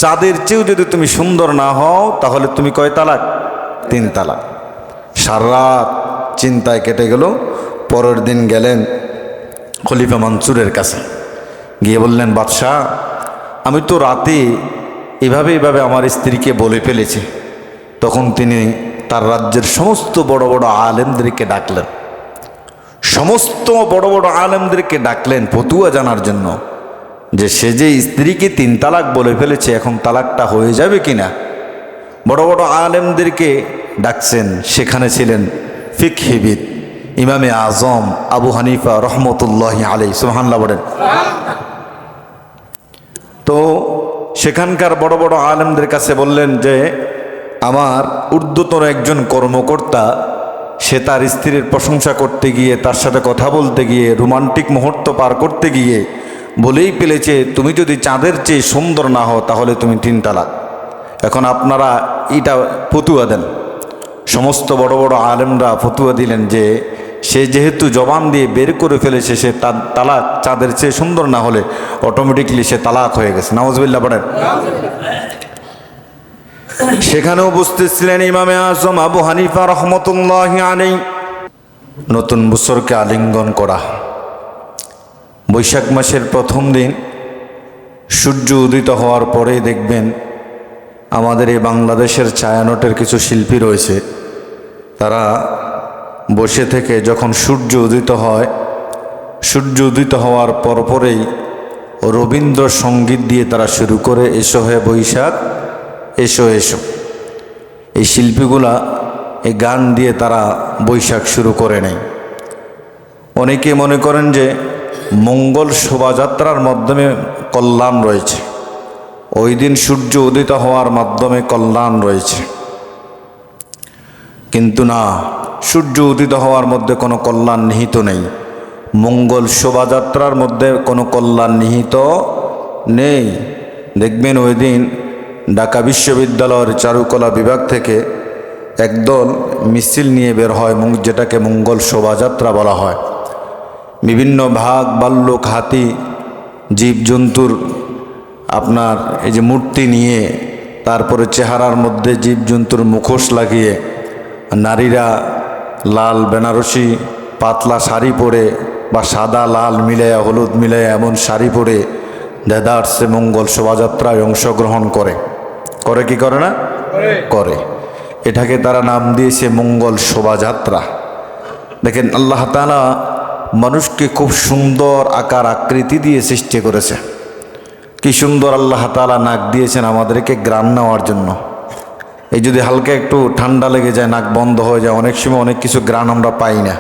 চাঁদের চেয়েও যদি তুমি সুন্দর না হও তাহলে তুমি কয় তালাক? 3 তালাক। সারা রাত চিন্তায় কেটে গেল। পরের দিন গেলেন খলিফা মনসুরের কাছে, গিয়ে বললেন, বাদশাহ, আমি তো রাতে এভাবে আমার স্ত্রীকে বলে ফেলেছি। তখন তিনি তার রাজ্যের সমস্ত বড় বড় আলেমদেরকে ডাকলেন, সমস্ত বড় বড় আলেমদেরকে ডাকলেন ফতুয়া জানার জন্য যে সে যে স্ত্রীকে 3 তালাক বলে ফেলেছে, এখন তালাকটা হয়ে যাবে কিনা। বড় বড় আলেমদেরকে ডাকছেন। সেখানে ছিলেন ফিকহিবিদ ইমামে আজম আবু হানিফা রহমতুল্লাহি আলাইহি, সুবহানাল্লাহ বলেন। তো সেখানকার বড় বড় আলেমদের কাছে বললেন যে আমার ঊর্ধ্বতন একজন কর্মকর্তা, সে তার স্ত্রীর প্রশংসা করতে গিয়ে, তার সাথে কথা বলতে গিয়ে, রোমান্টিক মুহূর্ত পার করতে গিয়ে বলেই ফেলেছে, তুমি যদি চাঁদের চেয়ে সুন্দর না হও তাহলে তুমি 3 তালাক। এখন আপনারা এটা ফতুয়া দেন। সমস্ত বড় বড় আলেমরা ফতুয়া দিলেন যে সে যেহেতু জবান দিয়ে বের করে ফেলেছে, সে তার তালাক চাঁদের চেয়ে সুন্দর না হলে অটোমেটিকলি সে তালাক হয়ে গেছে। নাউজুবিল্লাহ পড়েন। সেখানে উপস্থিত ছিলেন ইমামে আজম আবু হানিফা রহমতুল্লাহি আলাইহি। নতুন বছরকে আলিঙ্গন করা। বৈশাখ মাসের প্রথম দিন সূর্য উদিত হওয়ার পরে দেখবেন আমাদের এই বাংলাদেশের ছায়ানটের কিছু শিল্পী রয়েছে, তারা বসে থেকে যখন সূর্য উদিত হয়, সূর্য উদিত হওয়ার পরপরেই রবীন্দ্রসঙ্গীত দিয়ে তারা শুরু করে, এসো হে বৈশাখ এসো এসো। এই শিল্পীগুলা এই গান দিয়ে তারা বৈশাখ শুরু করে নেয়। অনেকে মনে করেন যে মঙ্গল শোভাযাত্রার মাধ্যমে কল্যাণ রয়েছে, ওই দিন সূর্য উদিত হওয়ার মাধ্যমে কল্যাণ রয়েছে। কিন্তু না, সূর্য উদিত হওয়ার মধ্যে কোনো কল্যাণ নিহিত নেই, মঙ্গল শোভাযাত্রার মধ্যে কোনো কল্যাণ নিহিত নেই। দেখবেন ওই দিন ঢাকা বিশ্ববিদ্যালয়ের চারুকলা বিভাগ থেকে একদল মিছিল নিয়ে বের হয়, যেটাকে মঙ্গল শোভাযাত্রা বলা হয়। বিভিন্ন ভাগ, ভাল্লুক, হাতি, জীবজন্তুর আপনার এই যে মূর্তি নিয়ে, তারপরে চেহারার মধ্যে জীবজন্তুর মুখোশ লাগিয়ে, নারীরা লাল বেনারসি পাতলা শাড়ি পরে বা সাদা লাল মিলাইয়া হলুদ মিলাইয়া এমন শাড়ি পরে দেদারসে মঙ্গল শোভাযাত্রায় অংশগ্রহণ করে কি করে না? করে। এটাকে তারা নাম দিয়েছে মঙ্গল শোভাযাত্রা। দেখেন, আল্লাহ তাআলা মানুষকে খুব সুন্দর আকার আকৃতি দিয়ে সৃষ্টি করেছে। কি সুন্দর আল্লাহ তাআলা নাক দিয়েছেন আমাদেরকে গ্রাণ নেওয়ার জন্য। এই যদি হালকা একটু ঠান্ডা লেগে যায়, নাক বন্ধ হয়ে যায়, অনেক সময় অনেক কিছু গ্রাণ আমরা পাই না।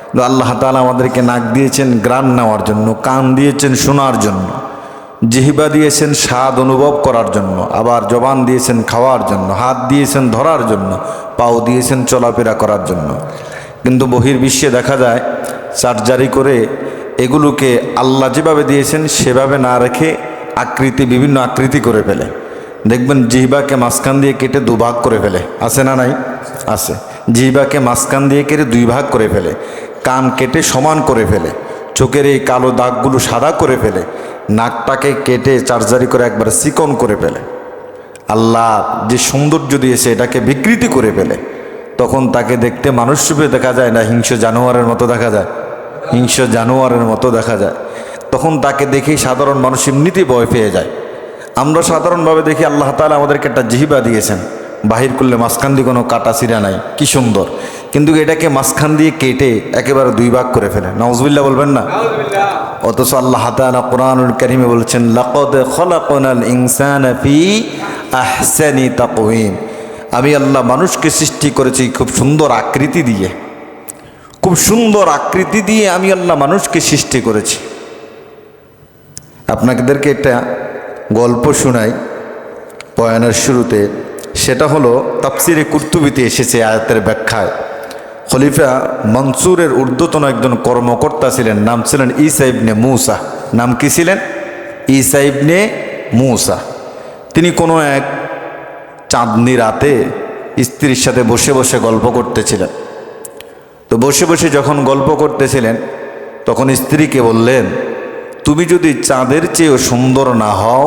কিন্তু আল্লাহ তাআলা আমাদেরকে নাক দিয়েছেন গ্রাণ নেওয়ার জন্য, কান দিয়েছেন শোনার জন্য, জিহ্বা দিয়েছেন স্বাদ অনুভব করার জন্য, আবার জবান দিয়েছেন খাওয়ার জন্য, হাত দিয়েছেন ধরার জন্য, পাও দিয়েছেন চলাফেরা করার জন্য। কিন্তু বহির্বিশ্বে দেখা যায় সার্জারি করে এগুলোকে আল্লাহ যেভাবে দিয়েছেন সেভাবে না রেখে বিভিন্ন আকৃতি করে ফেলে। দেখবেন জিহ্বাকে মাঝখান দিয়ে কেটে 2 ভাগ করে ফেলে, আছে না নাই? আছে। জিহ্বাকে মাঝখান দিয়ে কেটে 2 ভাগ করে ফেলে, কান কেটে সমান করে ফেলে, চোখের এই কালো দাগগুলো সাদা করে ফেলে, নাকটাকে কেটে সার্জারি করে একবার চিকন করে ফেলে। আল্লাহ যে সৌন্দর্য দিয়েছে এটাকে বিকৃতি করে ফেলে। তখন তাকে দেখতে মানুষ রূপে দেখা যায় না, হিংস্র জানোয়ারের মতো দেখা যায়, হিংস্র জানোয়ারের মতো দেখা যায়। তখন তাকে দেখেই সাধারণ মানুষ এমনিতেই ভয় পেয়ে যায়। আমরা সাধারণভাবে দেখি আল্লাহ তাআলা আমাদেরকে একটা জিহ্বা দিয়েছেন, বাহির করলে মাঝখান দিয়ে কোনো কাটা ছিঁড়া নাই, কি সুন্দর। কিন্তু এটাকে মাঝখান দিয়ে কেটে একেবারে 2 ভাগ করে ফেলে। নাউজুবিল্লাহ বলবেন না? অথচ আল্লাহ তাআলা কোরআনুল কারীমে বলছেন, লাকাদ খলাকনাল ইনসানা ফি আহসানি তাকওয়িম। আমি আল্লাহ মানুষকে সৃষ্টি করেছি খুব সুন্দর আকৃতি দিয়ে, খুব সুন্দর আকৃতি দিয়ে আমি আল্লাহ মানুষকে সৃষ্টি করেছি। আপনাদেরকে একটা গল্প শোনাই বয়ানের শুরুতে। সেটা হলো তাফসিরে কুরতুবিতে এসেছে আয়াতের ব্যাখ্যায়। খলিফা মনসুরের ঊর্ধ্বতন একজন কর্মকর্তা ছিলেন, নাম ছিলেন ঈসা ইবনে মূসা। নাম কি ছিলেন? ঈসা ইবনে মূসা। তিনি কোনো এক চাঁদনি রাতে স্ত্রীর সাথে বসে বসে গল্প করতেছিলেন। তো বসে বসে যখন গল্প করতেছিলেন তখন স্ত্রীকে বললেন, তুমি যদি চাঁদের চেয়েও সুন্দর না হও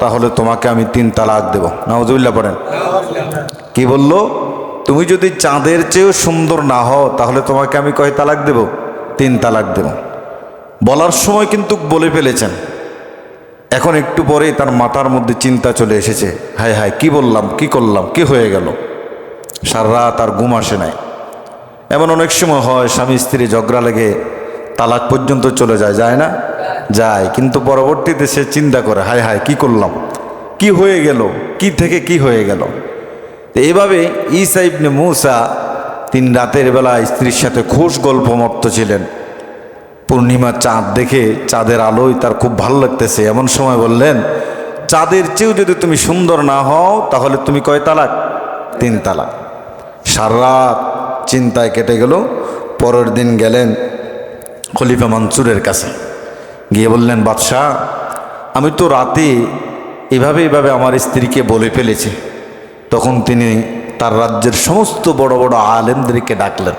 তাহলে তোমাকে আমি 3 তালাক দেব। নাউজুবিল্লাহ পড়েন। কি বলল? তুমি যদি চাঁদের চেয়েও সুন্দর না হও তাহলে তোমাকে আমি কয় তালাক দেব? 3 তালাক দেব। বলার সময় কিন্তু বলে ফেলেছেন। এখন একটু পরেই তার মাথার মধ্যে চিন্তা চলে এসেছে, হায় হায় কি বললাম, কি করলাম, কি হয়ে গেল। সারা রাত আর ঘুম আসে নাই। এমন অনেক সময় হয় স্বামী স্ত্রী ঝগড়া লেগে তালাক পর্যন্ত চলে যায়, যায় না? যায়। কিন্তু পরবর্তীতে সে চিন্তা করে, হায় হায় কি করলাম, কি হয়ে গেল, কি থেকে কি হয়ে গেল। এইভাবে ঈসা ইবনে মূসা 3 রাতের বেলা স্ত্রীর সাথে খুশ গল্প মত্ত ছিলেন। পূর্ণিমা চাঁদ দেখে, চাঁদের আলোয় তার খুব ভালো লাগতেছে। এমন সময় বললেন, চাঁদের চেয়েও যদি তুমি সুন্দর না হও তাহলে তুমি কয় তালাক? 3 তালাক। সারা রাত চিন্তায় কেটে গেল। পরের দিন গেলেন খলিফা মনসুরের কাছে, গিয়ে বললেন, বাদশাহ আমি তো রাতে এভাবে আমার স্ত্রীকে বলে ফেলেছি। তখন তিনি তার রাজ্যের সমস্ত বড় বড় আলেমদেরকে ডাকলেন,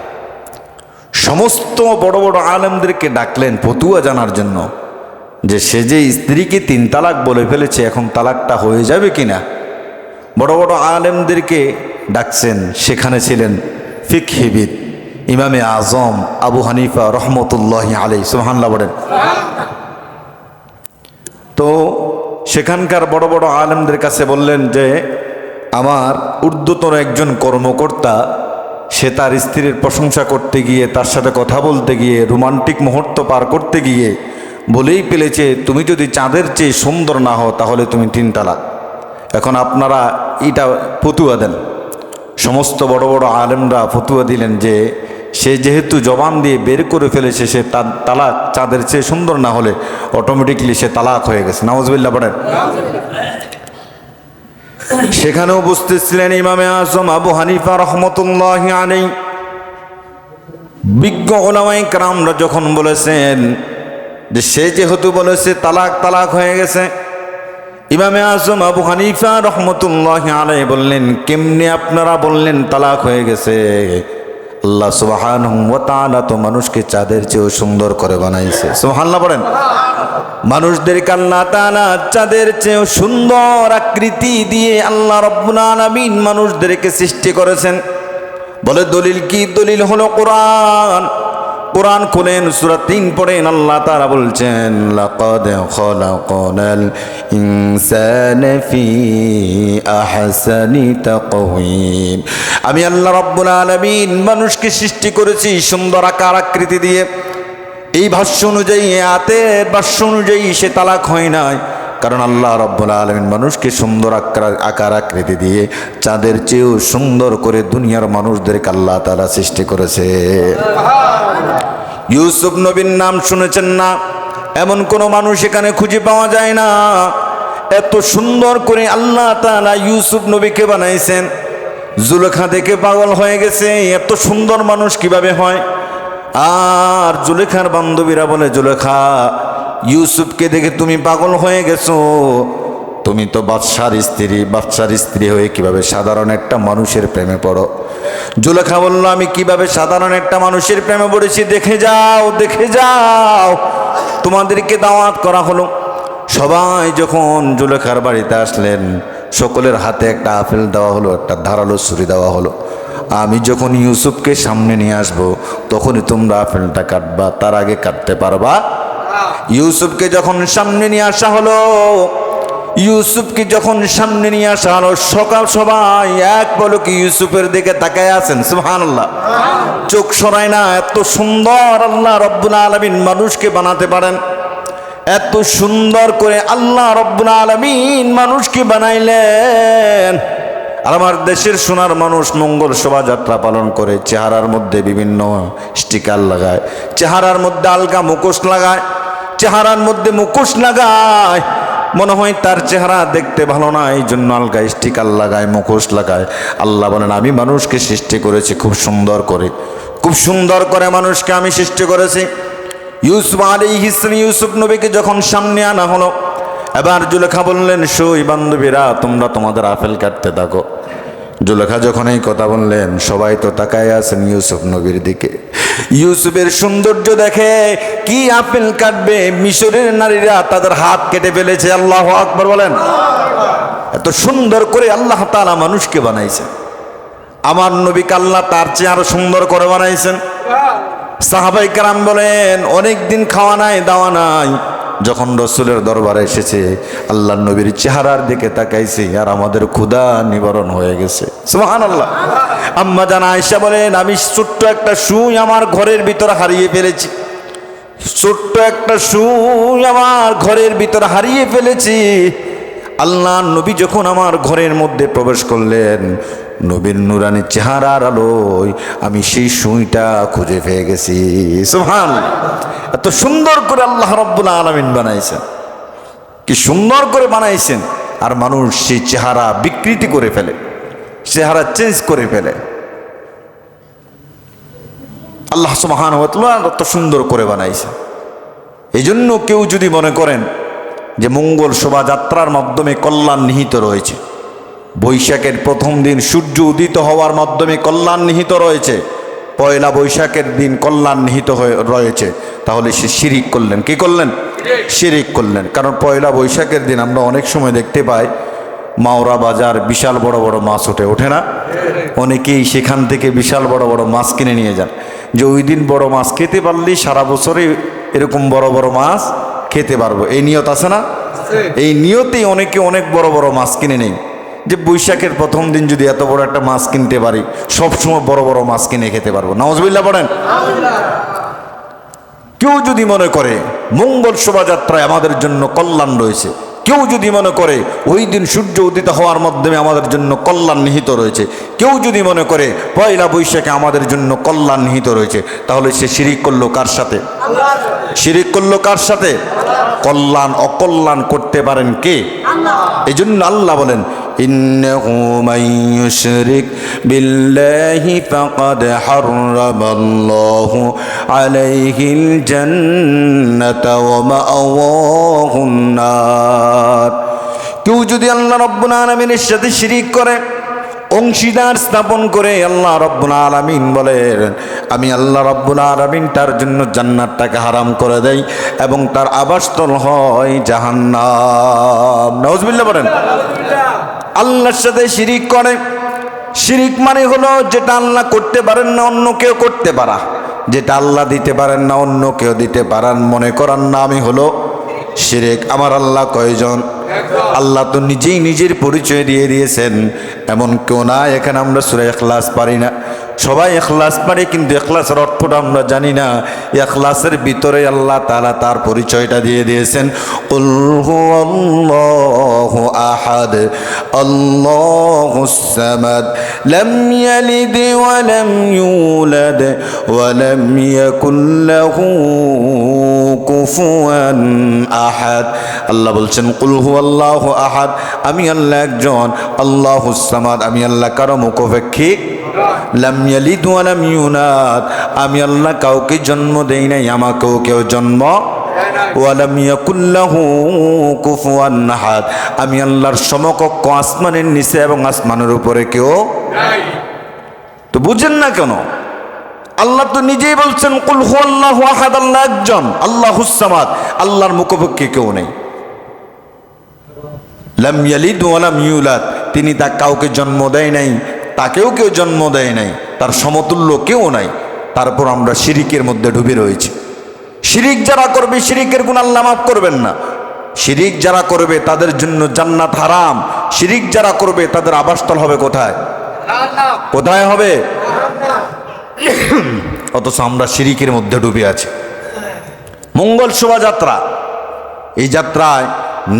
সমস্ত বড় বড় আলেমদেরকে ডাকলেন ফতুয়া জানার জন্য যে সে যে স্ত্রীকে 3 তালাক বলে ফেলেছে, এখন তালাকটা হয়ে যাবে কিনা। বড় বড় আলেমদেরকে ডাকছেন। সেখানে ছিলেন ফিকহিবিদ ইমামে আজম আবু হানিফা রহমতুল্লাহি আলাইহি, সুবহানাল্লাহ বলেন। তো সেখানকার বড় বড় আলেমদের কাছে বললেন যে আমার ঊর্ধ্বতন একজন কর্মকর্তা, সে তার স্ত্রীর প্রশংসা করতে গিয়ে, তার সাথে কথা বলতে গিয়ে, রোমান্টিক মুহূর্ত পার করতে গিয়ে বলেই ফেলেছে, তুমি যদি চাঁদের চেয়ে সুন্দর না হও তাহলে তুমি 3 তালাক। এখন আপনারা এটা ফতুয়া দেন। সমস্ত বড় বড় আলেমরা ফতুয়া দিলেন যে সে যেহেতু জবান দিয়ে বের করে ফেলেছে, সে তার তালাক চাঁদের চেয়ে সুন্দর না হলে অটোমেটিকলি সে তালাক হয়ে গেছে। নাউজুবিল্লাহ পড়েন। সেখানে উপস্থিত ছিলেন ইমামে আজম আবু হানিফা রহমতুল্লাহি আলাইহি। বিজ্ঞ উলামায়ে কেরামরা যখন বলেছেন যে সে যেহেতু বলেছে তালাক, তালাক হয়ে গেছে, ইমামে আজম আবু হানিফা রহমতুল্লাহি আলাইহি বললেন, কেমনে আপনারা বললেন তালাক হয়ে গেছে? আল্লাহ সুবহানাহু ওয়া তাআলা তো মানুষকে চাঁদের চেয়েও সুন্দর করে বানাইছে। সুবহানাল্লাহ বলেন। মানুষদেরকে আল্লাহ তাআলা চাঁদের চেয়েও সুন্দর আকৃতি দিয়ে আল্লাহ রাব্বুল আলামিন মানুষদেরকে সৃষ্টি করেছেন। বলে দলিল কি? দলিল হলো কোরআন। কোরআন খুলেন, সূরা 3 পড়েন, আল্লাহ তাআলা বলছেন, লাকাদ খালাকনাল ইনসানা ফি আহসানি তাকওয়িম। আমি আল্লাহ রাব্বুল আলামিন মানুষকে সৃষ্টি করেছি সুন্দর আকার আকৃতি দিয়ে। এই ভাষ্য অনুযায়ী, আয়াতের ভাষ্য অনুযায়ী সে তালাক হয় নাই, কারণ আল্লাহ রাব্বুল আলামিন মানুষকে সুন্দর আকার আকৃতি দিয়ে চাঁদের চেয়েও সুন্দর করে দুনিয়ার মানুষদেরকে আল্লাহ তাআলা সৃষ্টি করেছে। ইউসুফ নবীর নাম শুনেছেন না? এমন কোন মানুষ এখানে খুঁজে পাওয়া যায় না। এত সুন্দর করে আল্লাহ তাআলা ইউসুফ নবীকে বানাইছেন। জুলেখা দেখে পাগল হয়ে গেছে, এত সুন্দর মানুষ কিভাবে হয়। আর জুলেখার বান্ধবীরা বলে, জুলেখা ইউসুফকে দেখে তুমি পাগল হয়ে গেছো, তুমি তো বাদশার স্ত্রী, বাদশার স্ত্রী হয়ে কিভাবে সাধারণ একটা মানুষের প্রেমে পড়ো? জুলেখা বলল, আমি কিভাবে সাধারণ একটা মানুষের প্রেমে পড়েছি দেখে যাও, দেখে যাও। তোমাদেরকে দাওয়াত করা হলো। সবাই যখন জুলেখার বাড়িতে আসলেন, সকলের হাতে একটা আপেল দেওয়া হলো, একটা ধারালো ছুরি দেওয়া হলো। আমি যখন ইউসুফকে সামনে নিয়ে আসবো তখনই তোমরা আপেলটা কাটবা, তার আগে কাটতে পারবা? ইউসুফকে যখন সামনে নিয়ে আসা হলো, ইউসুফকে যখন সামনে নিয়ে আসা হলো, সবাই এক পলকে ইউসুফের দিকে তাকায় আছেন। সুবহানাল্লাহ, চোখ সরায় না। এত সুন্দর আল্লাহ রব্বুল আলামিন মানুষকে বানাতে পারেন। এত সুন্দর করে আল্লাহ রব্বুল আলামিন মানুষকে বানাইলেন। আর আমার দেশের সোনার মানুষ মঙ্গল শোভাযাত্রা পালন করে, চেহারার মধ্যে বিভিন্ন স্টিকার লাগায়, চেহারার মধ্যে আলগা মুখোশ লাগায়, চেহারার মধ্যে মুখোশ লাগায়। মনে হয় তার চেহারা দেখতে ভালো না, এই জন্য আলগা স্টিকার লাগায়, মুখোশ লাগায়। আল্লাহ বলেন, আমি মানুষকে সৃষ্টি করেছি খুব সুন্দর করে, খুব সুন্দর করে মানুষকে আমি সৃষ্টি করেছি। ইউসুফ আলাইহিস সালাম, ইউসুফ নবীকে যখন সামনে আনা হলো, এবার জুলেখা বললেন, সই বান্ধবীরা তোমরা তোমাদের আপেল কাটতে থাকো। জুলেখা যখন এই কথা বললেন, সবাই তো তাকায় আছেন ইউসুফ নবীর দিকে। ইউসুফের সৌন্দর্য দেখে কি আপেল কাটবে, মিশরের নারীরা তাদের হাত কেটে ফেলেছে। আল্লাহু আকবার বলেন। এত সুন্দর করে আল্লাহ তাআলা মানুষকে বানাইছেন। আমার নবীকে আল্লাহ তার চেয়ে আরো সুন্দর করে বানাইছেন। সাহাবায়ে কেরাম বলেন অনেক দিন খাওয়া নাই দাওয়া নাই, যখন রসুলের দরবারে এসেছে আল্লাহর নবীর চেহারার দিকে তাকাইছে আর আমাদের ক্ষুধা নিবারণ হয়ে গেছে। সুবহানাল্লাহ। আম্মা জান আয়েশা বলেন আমি ছোট্ট একটা সুই আমার ঘরের ভিতর হারিয়ে ফেলেছি, ছোট্ট একটা সুই আমার ঘরের ভিতর হারিয়ে ফেলেছি। আল্লাহর নবী যখন আমার ঘরের মধ্যে প্রবেশ করলেন, নবীর নুরানি চেহারার আলোয় আমি সেই সুইটা খুঁজে পেয়ে গেছি। সুবহানাল্লাহ। এত সুন্দর করে আল্লাহ রাব্বুল আলামিন বানাইছেন, কি সুন্দর করে বানাইছেন। আর মানুষ সেই চেহারা বিকৃতি করে ফেলে, চেহারা চেঞ্জ করে ফেলে। আল্লাহ সুবহানাহু ওয়া তাআলা এত সুন্দর করে বানাইছেন। এই জন্য কেউ যদি মনে করেন যে মঙ্গল শোভাযাত্রার মাধ্যমে কল্যাণ নিহিত রয়েছে, বৈশাখের প্রথম দিন সূর্য উদিত হওয়ার মাধ্যমে কল্যাণ নিহিত রয়েছে, পয়লা বৈশাখের দিন কল্যাণ নিহিত রয়েছে, তাহলে সে শিরিক করলেন। কি করলেন? শিরিক করলেন। কারণ পয়লা বৈশাখের দিন আমরা অনেক সময় দেখতে পাই মাওরা বাজার বিশাল বড় বড় মাছ ওঠে না? অনেকেই সেখান থেকে বিশাল বড় বড় মাছ কিনে নিয়ে যান, যে ওই দিন বড় মাছ খেতে পারলেই সারা বছরে এরকম বড় বড় মাছ খেতে পারবো, এই নিয়ত আছে না? এই নিয়তেই অনেকে অনেক বড় বড় মাছ কিনে নেই, যে বৈশাখের প্রথম দিন যদি এত বড় একটা মাছ কিনতে পারি, সবসময় বড় বড় মাছ কিনে খেতে পারবো। নাউজুবিল্লাহ পড়েন। কেউ যদি মনে করে মঙ্গল শোভাযাত্রায় আমাদের জন্য কল্যাণ রয়েছে, কেউ যদি মনে করে ওই দিন সূর্য উদিত হওয়ার মাধ্যমে আমাদের জন্য কল্যাণ নিহিত রয়েছে, কেউ যদি মনে করে পয়লা বৈশাখে আমাদের জন্য কল্যাণ নিহিত রয়েছে, তাহলে সে শিরিক করলো কার সাথে? শিরিক করলো কার সাথে? কল্যাণ অকল্যাণ করতে পারেন কে? এই জন্য আল্লাহ বলেন ইন্নাহু মান ইউশরিক বিল্লাহি ফাকাদ হারামাল্লাহু আলাইহিল জান্নাতা ওয়া মাআওয়াহুন নার। কেউ যদি আল্লাহ রাব্বুল আলামিনের সাথে শিরিক করে, অংশীদার স্থাপন করে, আল্লাহ রাব্বুল আলামিন বলেন আমি আল্লাহ রাব্বুল আলামিন তার জন্য জান্নাতটাকে হারাম করে দেই এবং তার আবাসস্থল হয় জাহান্নাম। নাউজুবিল্লাহ বলেন। আল্লাহর সাথে শিরিক করে, শিরিক মানে হলো যেটা আল্লাহ করতে পারেন না অন্য কেউ করতে পারা, যেটা আল্লাহ দিতে পারেন না অন্য কেউ দিতে পারেন মনে করার নামই হলো শিরিক। আমার আল্লাহ কয়জন? আল্লাহ তো নিজেই নিজের পরিচয় দিয়ে দিয়েছেন, এমন কেউ না এখানে আমরা সূরা ইখলাস পারি না। সবাই ইখলাস পারে, কিন্তু ইখলাসের অর্থটা আমরা জানি না। ইখলাসের ভিতরে আল্লাহ তাআলা তার পরিচয়টা দিয়ে দিয়েছেন, কুল হুয়াল্লাহু আহাদ আল্লাহুস সামাদ লাম ইয়ালিদ ওয়া লাম ইউলাদ ওয়া লাম ইয়াকুল লাহু কুফুয়ান আহাদ। আল্লাহ বলছেন কুল হুয়াল্লাহু আহাদ, আমি আল্লাহ একজন, আল্লাহুস সামাদ, আমি আল্লাহ কারো মুখাপেক্ষী, লাম ইয়ালিদ ওয়া লাম ইউলাদ, আমি আল্লাহ কাউকে জন্ম দেই নাই, আমাকেও কেউ জন্ম, ওয়া লাম ইয়াকুল লাহু কুফুয়ান আহাদ, আমি আল্লাহর সমকক্ষ আসমানের নিচে এবং আসমানের উপরে কেউ নাই। তো বুঝেন না কেন? আল্লাহ তো নিজেই বলছেন কুল হুয়াল্লাহু আহাদ, আল্লাহ একজন, আল্লাহুস সামাদ, আল্লাহর মুখাপেক্ষী কেউ নেই। লাম ইয়ালিদ ওয়া লাম ইউলাদ, তিনি তা কাউকে জন্ম দেয় নাই, তাকেও কেউ জন্ম দেয় নাই, তার সমতুল্য কেউ নাই। তারপর আমরা শিরিকের মধ্যে ডুবে রয়েছি। শিরিক যারা করবে শিরিকের গুনাহ আল্লাহ মাফ করবেন না। শিরিক যারা করবে তাদের জন্য জান্নাত হারাম। শিরিক যারা করবে তাদের আবাসস্থল হবে কোথায়? কোথায় হবে? অথচ আমরা শিরিকের মধ্যে ডুবে আছি। মঙ্গল শোভাযাত্রা, এই যাত্রায়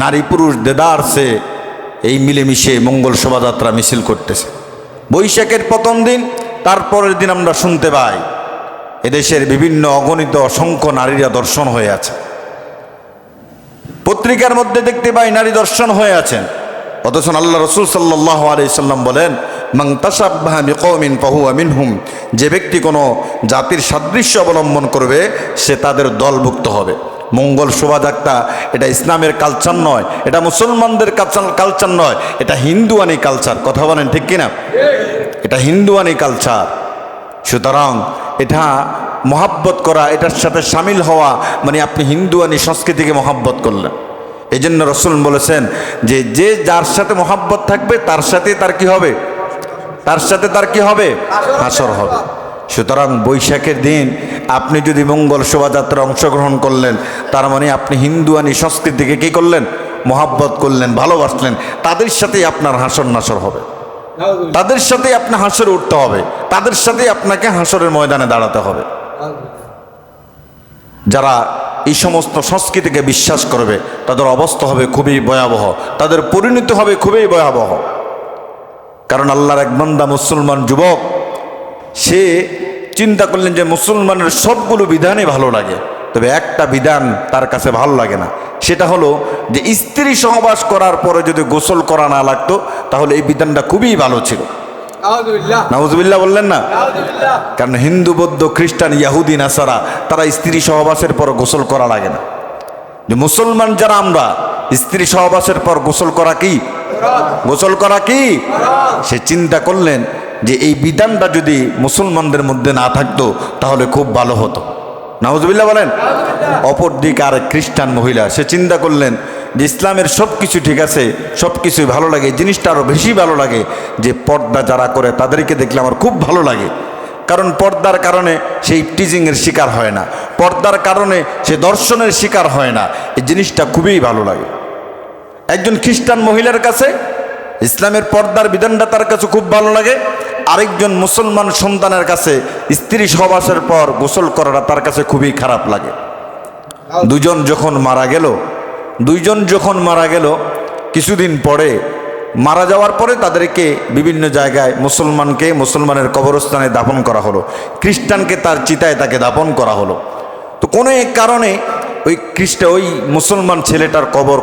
নারী পুরুষ দেদারসে এই মিলেমিশে মঙ্গল শোভাযাত্রা মিছিল করতেছে। বৈশাখের প্রথম দিন, তারপরের দিন আমরা শুনতে পাই এদেশের বিভিন্ন অগণিত অসংখ্য নারীরা দর্শন হয়ে আছে। পত্রিকার মধ্যে দেখতে পাই নারী দর্শন হয়ে আছেন। অথচ আল্লাহ রাসূল সাল্লাল্লাহু আলাইহি সাল্লাম বলেন মান তাশাব্বাহা বিকওমিন ফাহুয়া মিনহুম, যে ব্যক্তি কোনো জাতির সাদৃশ্য অবলম্বন করবে সে তাদের দলভুক্ত হবে। মঙ্গল শোভাযাত্রা এটা ইসলামের কালচার নয়, এটা মুসলমানদের কালচার নয়, এটা হিন্দুয়ানি কালচার। কথা বলেন ঠিক কিনা? এটা হিন্দুয়ানি কালচার। সুতরাং এটা মহাব্বত করা, এটার সাথে সামিল হওয়া মানে আপনি হিন্দুয়ানি সংস্কৃতিকে মহাব্বত করলেন। এই জন্য রসুল বলেছেন যে যে যার সাথে মহাব্বত থাকবে তার সাথে তার কি হবে, তার সাথে তার কি হবে, হাসর হবে। সুতরাং বৈশাখের দিন আপনি যদি মঙ্গল শোভাযাত্রায় অংশগ্রহণ করলেন, তার মানে আপনি হিন্দুয়ানি সংস্কৃতিকে কি করলেন, মহাব্বত করলেন, ভালোবাসলেন। তাদের সাথেই আপনার হাসর নাসর হবে, তাদের সাথেই আপনার হাসরে উঠতে হবে, তাদের সাথেই আপনাকে হাসরের ময়দানে দাঁড়াতে হবে। যারা এই সমস্ত সংস্কৃতিকে বিশ্বাস করবে তাদের অবস্থা হবে খুবই ভয়াবহ, তাদের পরিণতি হবে খুবই ভয়াবহ। কারণ আল্লাহর এক বান্দা মুসলমান যুবক, সে চিন্তা করলেন যে মুসলমানের সবগুলো বিধানই ভালো লাগে, তবে একটা বিধান তার কাছে ভালো লাগে না। সেটা হলো যে স্ত্রী সহবাস করার পরে যদি গোসল করা না লাগতো তাহলে এই বিধানটা খুবই ভালো ছিল। নাউজুবিল্লাহ বললেন না? কারণ হিন্দু, বৌদ্ধ, খ্রিস্টান, ইয়াহুদি, নাসারা তারা স্ত্রী সহবাসের পর গোসল করা লাগে না। যে মুসলমান যারা আমরা, স্ত্রী সহবাসের পর গোসল করা কি, গোসল করা কি? সে চিন্তা করলেন যে এই বিধানটা যদি মুসলমানদের মধ্যে না থাকতো তাহলে খুব ভালো হতো। নাউজুবিল্লাহ বলেন। অপরদিকে আর খ্রিস্টান মহিলা, সে চিন্তা করলেন যে ইসলামের সব কিছু ঠিক আছে, সব কিছুই ভালো লাগে, জিনিসটা আরও বেশি ভালো লাগে যে পর্দা যারা করে তাদেরকে দেখলে আমার খুব ভালো লাগে। কারণ পর্দার কারণে সেই টিজিংয়ের শিকার হয় না, পর্দার কারণে সে দর্শনের শিকার হয় না, এই জিনিসটা খুবই ভালো লাগে। একজন খ্রিস্টান মহিলার কাছে ইসলামের পর্দার বিধানটা তার কাছে খুব ভালো লাগে, আরেকজন মুসলমান সন্তানের কাছে স্ত্রী সহবাসের পর গোসল করাটা তার কাছে খুবই খারাপ লাগে। দুজন যখন মারা গেল, কিছুদিন পরে মারা যাওয়ার পরে তাদেরকে বিভিন্ন জায়গায় মুসলমানের কবরস্থানে দাফন করা হলো, খ্রিস্টানকে তার চিতায় তাকে দাফন করা হলো। তো কোনো এক কারণে ওই মুসলমান ছেলেটার কবর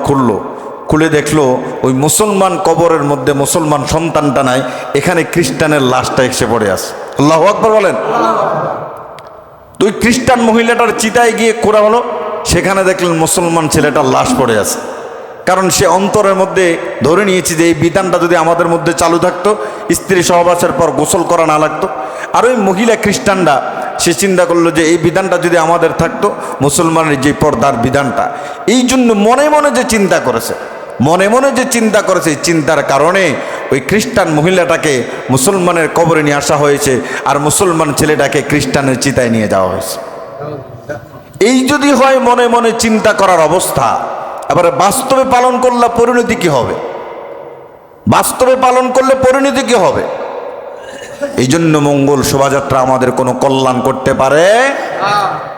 খুলে দেখলো ওই মুসলমান কবরের মধ্যে মুসলমান সন্তানটা নাই, এখানে খ্রিস্টানের লাশটা এসে পড়ে আছে। আল্লাহু আকবার বলেন। তো ওই খ্রিস্টান মহিলাটার চিতায় গিয়ে খোঁড়া হলো, সেখানে দেখলেন মুসলমান ছেলেটার লাশ পড়ে আছে। কারণ সে অন্তরের মধ্যে ধরে নিয়েছে যে এই বিধানটা যদি আমাদের মধ্যে চালু থাকতো, স্ত্রী সহবাসের পর গোসল করা না লাগতো। আর ওই মহিলা খ্রিস্টানরা সে চিন্তা করলো যে এই বিধানটা যদি আমাদের থাকতো, মুসলমানের যে পর্দার বিধানটা, এই জন্য মনে মনে যে চিন্তা করেছে, চিন্তার কারণে ওই খ্রিস্টান মহিলাটাকে মুসলমানের কবরে নিয়ে আসা হয়েছে, আর মুসলমান ছেলেটাকে খ্রিস্টানের চিতায় নিয়ে যাওয়া হয়েছে। এই যদি হয় মনে মনে চিন্তা করার অবস্থা, এবারে বাস্তবে পালন করলে পরিণতি কি হবে? এই জন্য মঙ্গল শোভাযাত্রা আমাদের কোনো কল্যাণ করতে পারে,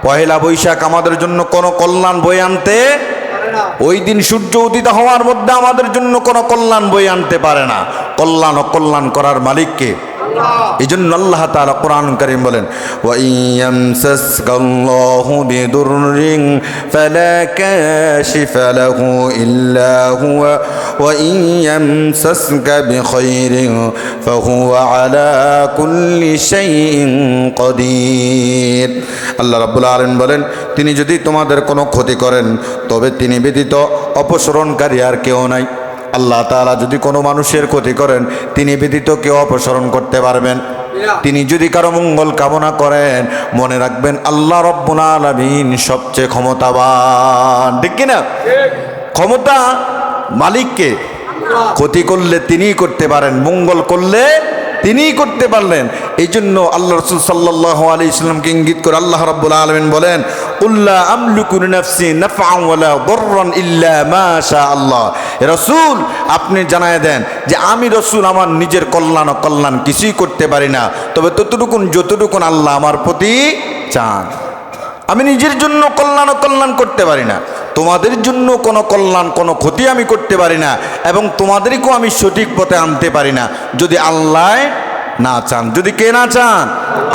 পহেলা বৈশাখ আমাদের জন্য কোনো কল্যাণ বয়ে আনতে, ওই দিন সূর্য উদিত হওয়ার মধ্যে আমাদের জন্য কোনো কল্যাণ বয়ে আনতে পারে না। কল্যাণ অকল্যাণ করার মালিককে। এই জন্য আল্লাহ তাআলা কোরআন কারীম বলেন, ওয়া ইয়ামসাসকাল্লাহু বিদুররিন ফালা কাশিফা লাহু ইল্লা হুয়া ওয়া ইয়ামসাসকা বিখাইরিন ফাহুয়া আলা কুল্লি শাইইন কাদির। আল্লাহ রাব্বুল আলামিন বলেন, তিনি যদি তোমাদের কোনো ক্ষতি করেন তবে তিনি ব্যতীত অপসরণকারী আর কেউ নাই। আল্লাহ তাআলা যদি কোনো মানুষের ক্ষতি করেন, তিনি ব্যতীত কেউ অপসারণ করতে পারবেন। তিনি যদি কারো মঙ্গল কামনা করেন, মনে রাখবেন আল্লাহ রব্বুল আলামিন সবচেয়ে ক্ষমতাবান। ঠিক কিনা? ক্ষমতা মালিককে। ক্ষতি করলে তিনিই করতে পারেন, মঙ্গল করলে তিনিই করতে পারলেন। এই জন্য আল্লাহ রাসূল সাল্লাল্লাহু আলাইহি ওয়াসাল্লামকে ইঙ্গিত করে আল্লাহ রাব্বুল আলামিন বলেন, কুল্লা আমলিকু লিনাফসি নাফআন ওয়ালা দাররান ইল্লা মা শা আল্লাহ। রাসূল, আপনি জানায় দেন যে আমি রাসূল আমার নিজের কল্যাণ অকল্যাণ কিছুই করতে পারি না, তবে যতটুকুন আল্লাহ আমার প্রতি চান। আমি নিজের জন্য কল্যাণ অকল্যাণ করতে পারি না, তোমাদের জন্য কোনো কল্যাণ কোনো ক্ষতি আমি করতে পারি না, এবং তোমাদেরকেও আমি সঠিক পথে আনতে পারি না যদি আল্লাহ না চান। যদি কে না চান?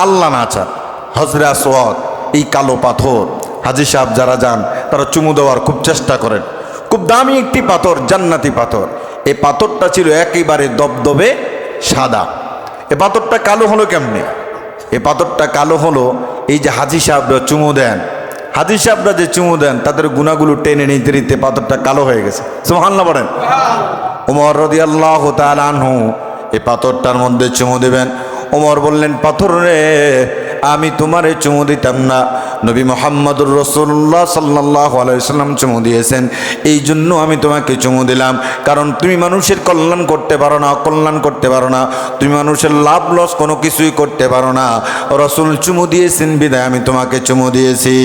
আল্লাহ না চান। হজরে আসওয়াদ, এই কালো পাথর, হাজী সাহেব যারা যান তারা চুমু দেওয়ার খুব চেষ্টা করেন। খুব দামি একটি পাথর, জান্নাতি পাথর। এই পাথরটা ছিল একেবারে দবদবে সাদা। এ পাথরটা কালো হলো কেমনে? এ পাথরটা কালো হলো এই যে হাজী সাহেবরা চুমু দেন, হাজী সাহেবরা যে চুমু দেন তাদের গুণাগুলো টেনে নিতে নিতে পাথরটা কালো হয়ে গেছে। সুবহানাল্লাহ বলেন। ওমর রাদিয়াল্লাহু তাআলা আনহু এই পাথরটার মধ্যে চুমু দেবেন। ওমর বললেন, পাথর রে, আমি তোমারে চুমু দিতাম না। নবী মুহাম্মদুর রাসূলুল্লাহ সাল্লাল্লাহু আলাইহি ওয়াসাল্লাম চুমু দিয়েছেন, এই জন্য আমি তোমাকে চুমু দিলাম। কারণ তুমি মানুষের কল্যাণ করতে পারো না, কল্যাণ করতে পারো না, তুমি মানুষের লাভ লস কোনো কিছুই করতে পারো না। রাসূল চুমু দিয়েছেন বিদায় আমি তোমাকে চুমু দিয়েছি।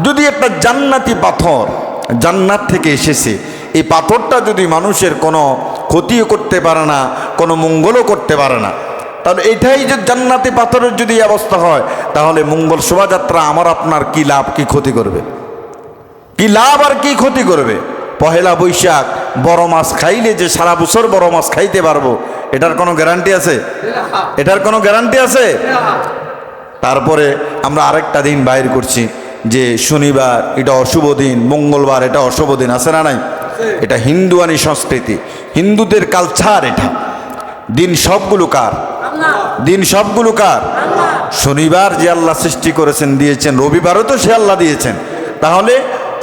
যদি একটা জান্নাতি পাথর জান্নাত থেকে এসেছে, এই পাথরটা যদি মানুষের কোনো ক্ষতিও করতে পারে না, কোনো মঙ্গলও করতে পারে না, তাহলে এটাই যে জান্নাতি পাথরের যদি অবস্থা হয়, তাহলে মঙ্গল শোভাযাত্রা আমার আপনার কি লাভ কি ক্ষতি করবে? কি লাভ আর কি ক্ষতি করবে? পহেলা বৈশাখ বড় মাছ খাইলে যে সারা বছর বড় মাছ খাইতে পারবো, এটার কোনো গ্যারান্টি আছে? এটার কোনো গ্যারান্টি আছে? তারপরে আমরা আরেকটা দিন বাইর করছি যে শনিবার এটা অশুভ দিন, মঙ্গলবার এটা অশুভ দিন, আছে না নাই? এটা হিন্দুয়ানি সংস্কৃতি, হিন্দুদের কালচার। এটা দিন সবগুলো কার? দিন সবগুলো কার? শনিবার যে আল্লাহ সৃষ্টি করেছেন দিয়েছেন, রবিবারও তো সে আল্লাহ দিয়েছেন। তাহলে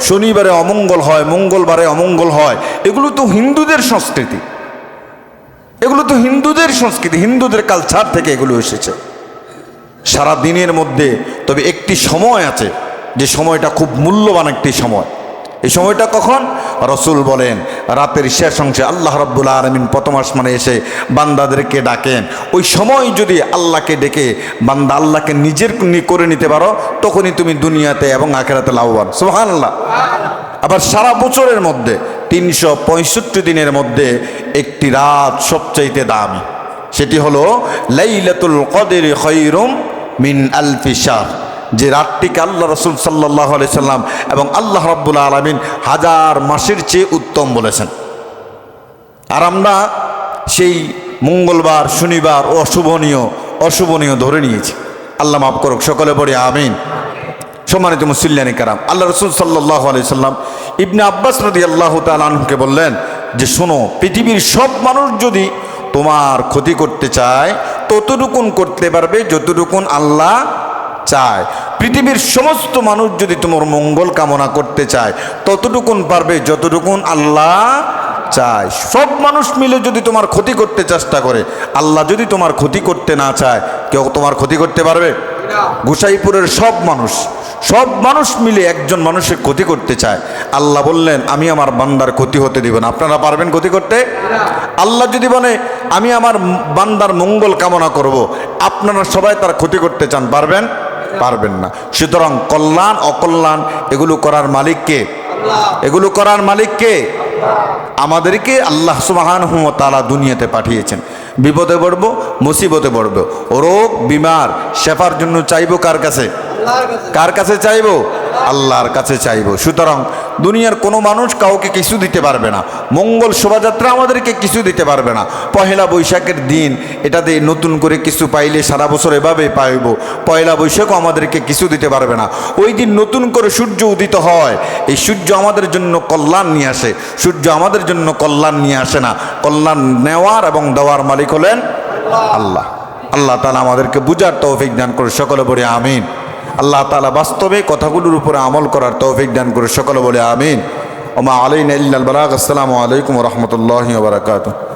শনিবারে অমঙ্গল হয়, মঙ্গলবারে অমঙ্গল হয়, এগুলো তো হিন্দুদের সংস্কৃতি, এগুলো তো হিন্দুদের সংস্কৃতি, হিন্দুদের কালচার থেকে এগুলো এসেছে। সারা দিনের মধ্যে তবে একটি সময় আছে, যে সময়টা খুব মূল্যবান একটি সময়। এই সময়টা কখন? রাসূল বলেন রাতের শেষ অংশে আল্লাহ রাব্বুল আলামিন প্রথম আসমানে এসে বান্দাদেরকে ডাকেন। ওই সময় যদি আল্লাহকে ডেকে বান্দা আল্লাহকে নিজের করে নিতে পারো, তখনই তুমি দুনিয়াতে এবং আখিরাতে লাভবান। সুবহানাল্লাহ। আবার সারা বছরের মধ্যে 365 দিনের মধ্যে একটি রাত সবচাইতে দামি, সেটি হলো লাইলাতুল কদরি খায়রুম মিন আলফি শাহর। যে রাতটিকে আল্লাহ রাসূল সাল্লাল্লাহু আলাইহি সাল্লাম এবং আল্লাহ রাব্বুল আলামিন হাজার মাসের চেয়ে উত্তম বলেছেন। আর আমরা সেই মঙ্গলবার শনিবার অশুভনীয় ধরে নিয়েছি। আল্লাহ মাফ করুক, সকলে পড়ি আমিন। সম্মানিত মুসল্লিয়ানে কেরাম, আল্লাহ রাসূল সাল্লাল্লাহু আলাইহি সাল্লাম ইবনে আব্বাস রাদিয়াল্লাহু তাআলা আনহুকে বললেন যে শোনো, পৃথিবীর সব মানুষ যদি তোমার ক্ষতি করতে চায় ততটুকুন করতে পারবে যতটুকুন আল্লাহ চায়। পৃথিবীর সমস্ত মানুষ যদি তোমার মঙ্গল কামনা করতে চায় ততটুকুন পারবে যতটুকুন আল্লাহ চায়। সব মানুষ মিলে যদি তোমার ক্ষতি করতে চেষ্টা করে, আল্লাহ যদি তোমার ক্ষতি করতে না চায়, কেউ তোমার ক্ষতি করতে পারবে? গোসাইপুরের সব মানুষ মিলে একজন মানুষের ক্ষতি করতে চায়, আল্লাহ বললেন আমি আমার বান্দার ক্ষতি হতে দিব না। আপনারা পারবেন ক্ষতি করতে? আল্লাহ যদি বলে আমি আমার বান্দার মঙ্গল কামনা করব, আপনারা সবাই তার ক্ষতি করতে চান, পারবেন? পারবেন না। সুতরাং কল্যাণ অকল্যাণ এগুলো করার মালিক কে? এগুলো করার মালিক কে? আমাদেরকে আল্লাহ সুবহানাহু ওয়া তাআলা দুনিয়াতে পাঠিয়েছেন। বিপদে পড়বো, মুসিবতে পড়বো, রোগ বিমার শেফার জন্য চাইবো কার কাছে? কার কাছে চাইবো? আল্লাহর কাছে চাইবো। সুতরাং দুনিয়ার কোনো মানুষ কাউকে কিছু দিতে পারবে না। মঙ্গল শোভাযাত্রা আমাদেরকে কিছু দিতে পারবে না। পহেলা বৈশাখের দিন এটাতে নতুন করে কিছু পাইলে সারা বছর এভাবে পাইব, পয়লা বৈশাখও আমাদেরকে কিছু দিতে পারবে না। ওই দিন নতুন করে সূর্য উদিত হয়, এই সূর্য আমাদের জন্য কল্যাণ নিয়ে আসে, সূর্য আমাদের জন্য কল্যাণ নিয়ে আসে না। কল্যাণ নেওয়ার এবং দেওয়ার মালিক হলেন আল্লাহ। আল্লাহ তাআলা আমাদেরকে বুঝার তৌফিক দান করে, সকলে বলে আমিন। আল্লাহ তাআলা বাস্তবে কথাগুলোর উপরে আমল করার তৌফিক দান করে, সকলে বলে আমিন। ওমা আলাইনা ইল্লাল বালাগ। আসসালামু আলাইকুম ওয়া রাহমাতুল্লাহি ওয়া বারাকাতুহু।